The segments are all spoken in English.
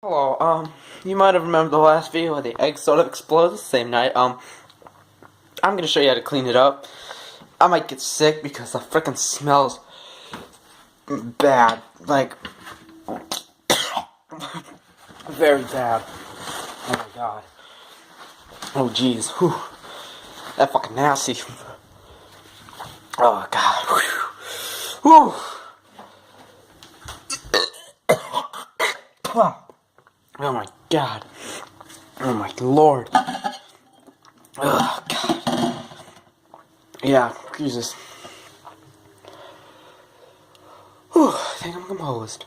Hello, you might have remembered the last video where the egg sort of exploded the same night. I'm gonna show you how to clean it up. I might get sick because the frickin' smells bad. Like, very bad. Oh my god. Oh jeez. Whew. That fucking nasty. Oh god. Whew. Oh my god. Oh my lord. Oh god. Yeah, Jesus. Whew, I think I'm composed.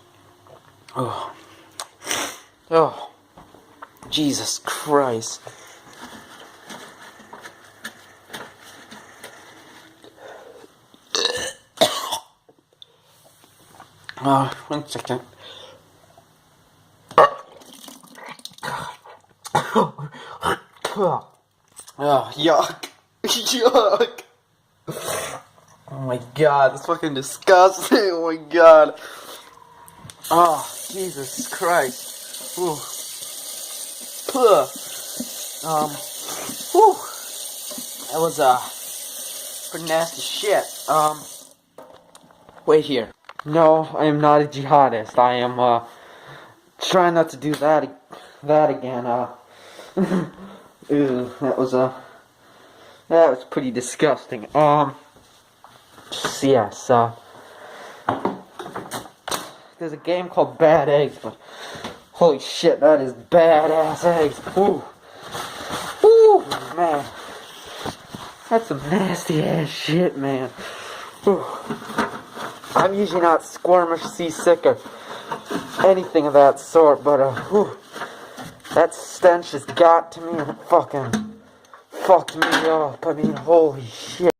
Oh. Oh. Jesus Christ. One second. Oh, yuck. Yuck. Oh my god, that's fucking disgusting. Oh my god. Oh, Jesus Christ. Whew. Whew. That was, pretty nasty shit. Wait here. No, I am not a jihadist. I am, trying not to do that again. Ew, that was pretty disgusting. Yes, there's a game called Bad Eggs, but holy shit, that is badass eggs. Ooh. Ooh, man. That's some nasty ass shit, man. Ooh. I'm usually not squirmish, seasick, or anything of that sort, but, whew, that stench has got to me and it fucking fucked me up. I mean, holy shit.